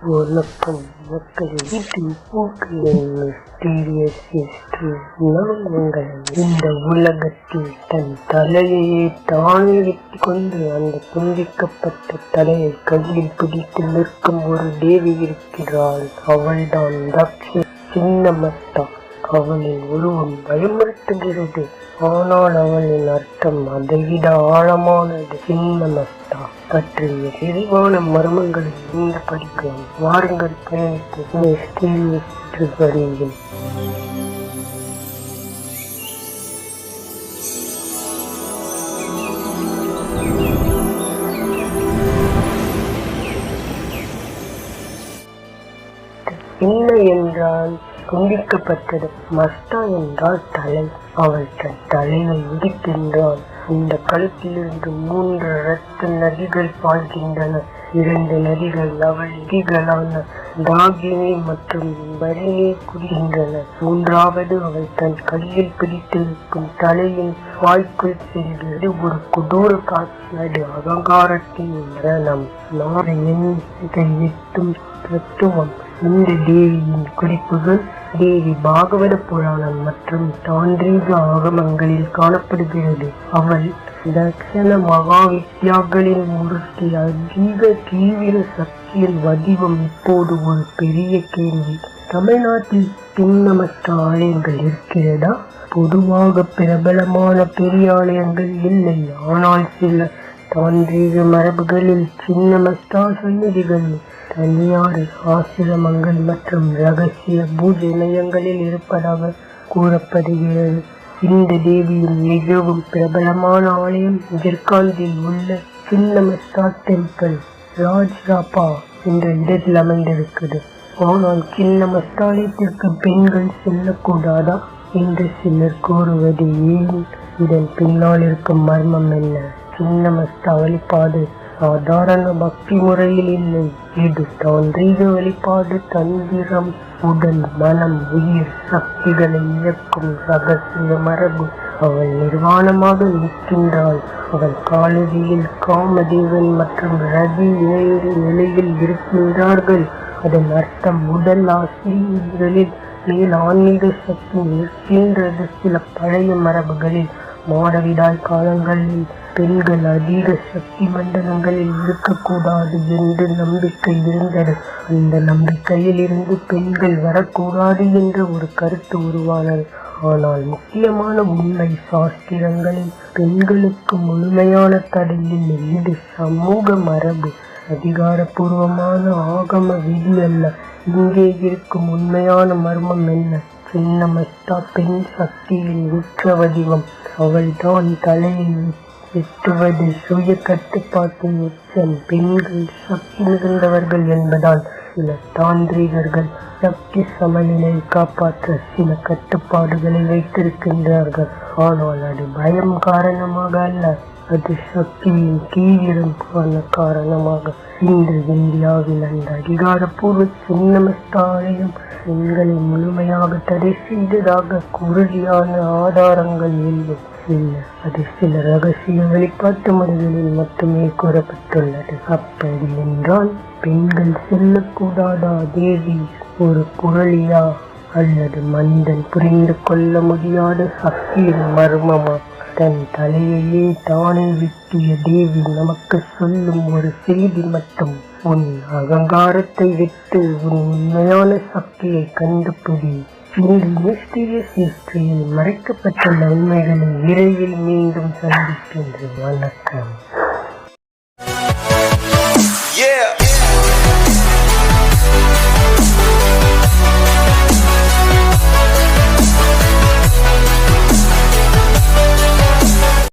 வணக்கம் மக்களே, நான் உங்கள் இந்த உலகத்தில் தன் தலையையே தானே வெட்டி கொண்டு அந்த துண்டிக்கப்பட்ட தலையை கையில் பிடித்து நிற்கும் ஒரு தேவி இருக்கிறாள். அவள்தான் தக்ஷ சின்னமஸ்தா. அவளின் உருவம் பயமுறுத்துகிறது, ஆனால் அவளின் அர்த்தம் அதைவிட ஆழமானது. சின்னமஸ்தா பற்றிய விரிவான மர்மங்களை இந்த படிக்கலாம். வாருங்கள் பயணித்து வருகிறேன். என்ன என்றால் துண்டிக்கப்பட்டது. மஸ்தா என்றால் தலை. அவள் தன் தலையை இடிக்கின்றாள். இந்த கழுத்திலிருந்து 3 இரத்த நதிகள் பாய்கின்றன. 2 நதிகள் அவள் நதிகளான தாகினி மற்றும் பரிணி குடிக்கின்றன. 3வது அவள் தன் கையில் பிடித்திருக்கும் தலையின் வாய்க்குள் செல்கிறது. ஒரு கொடூர காட்சி. அது அகங்காரத்தின் மரணம். எட்டும் தத்துவம். இந்த தேவியின் குறிப்புகள் தேவி பாகவத புராணம் மற்றும் தாந்திரீக ஆகமங்களில் காணப்படுகிறது. அவள் தக்ஷண மகாவித்யாக்களின் மூர்த்தி. அதிக தீவிர சக்தியின் வடிவம். இப்போது ஒரு பெரிய கேள்வி. தமிழ்நாட்டில் சின்னமஸ்தா ஆலயங்கள் இருக்கிறதா? பொதுவாக பிரபலமான பெரிய ஆலயங்கள் இல்லை, ஆனால் சில தாந்திரீக மரபுகளில் சின்னமஸ்தா சந்நிதிகள் தனியார் ஆசிரமங்கள் மற்றும் ரகசிய பூஜை மையங்களில் இருப்பதாக கூறப்படுகிறது. இந்த தேவியின் மிகவும் பிரபலமான ஆலயம் ஜர்காந்தில் உள்ள சின்னமஸ்தா டெம்பிள் ராஜ்ராப்பா என்ற இடத்தில் அமைந்திருக்கிறது. ஆனால் சின்னமஸ்தா ஆலயத்திற்கு பெண்கள் செல்லக்கூடாதா என்று சிலர் கூறுவது ஏன்? இதன் பின்னால் இருக்கும் மர்மம் என்ன? சின்னமஸ்தா வழிபாடு சாதாரண பக்தி முறையில் இல்லை. இது தாந்திரீக வழிபாடு. தந்திரம், உடல், மனம், உயிர் சக்திகளை இயக்கும் ரகசிய மரபு. அவள் நிர்வாணமாக நிற்கின்றாள். அவள் காலடியில் காமதேவன் மற்றும் ரதி வேறு நிலையில் இருக்கின்றார்கள். அதன் அர்த்தம் உடல் ஆசிரியர்களில் மேல் ஆன்மீக சக்தி நிற்கின்றது. சில பழைய மரபுகளில் மாதவிடாய் காலங்களில் பெண்கள் அதிக சக்தி மண்டலங்களில் இருக்கக்கூடாது என்று நம்பிக்கை இருந்தது. அந்த நம்பிக்கையில் இருந்து பெண்கள் வரக்கூடாது என்ற ஒரு கருத்து உருவானது. ஆனால் முக்கியமான உண்மை சாஸ்திரங்களில் பெண்களுக்கு முழுமையான தடை இல்லை. இது சமூக மரபு, அதிகாரப்பூர்வமான ஆகம விதி அல்ல. இங்கே இருக்கும் உண்மையான மர்மம் என்ன? சின்னமஸ்தா பெண் சக்தியின் உச்ச வடிவம். அவள் தான் தலையை வெட்டுவது சுய கட்டுப்பாட்டின் உச்சம். பெண்கள் சக்தி மிகுந்தவர்கள் என்பதால் சில தாந்திரிகர்கள் சக்தி சமநிலையை காப்பாற்ற சில கட்டுப்பாடுகளை வைத்திருக்கின்றார்கள். ஆனால் அது பயம் காரணமாக அல்ல, அது சக்தியின் தீவிரம் காரணமாக. இன்று இந்தியாவில் அந்த அதிகாரப்பூர்வ சின்னமஸ்தா ஆலயம் பெண்களை முழுமையாக தடை செய்ததாக உறுதியான ஆதாரங்கள் இல்லை. அது சில ரகசிய வெளிப்பாட்டு முறைகளில் மட்டுமே கூறப்பட்டுள்ளது. அப்படி என்றால் பெண்கள் செல்லக்கூடாதா? தேவி ஒரு குரலியா அல்லது மனிதன் புரிந்து கொள்ள முடியாத சக்தியின் மர்மமா? தன் தலையையே தானே வெட்டிய தேவி நமக்கு சொல்லும் ஒரு செய்தி மட்டும். உன் அகங்காரத்தை விட்டு உன் உண்மையான சக்தியை கண்டுபிடி. இந்த மிஸ்டீரியஸ் ஹிஸ்டரியில் மறைக்கப்பட்டுள்ள உண்மைகளை விரைவில் மீண்டும் சந்திக்கின்றேன். வணக்கம்.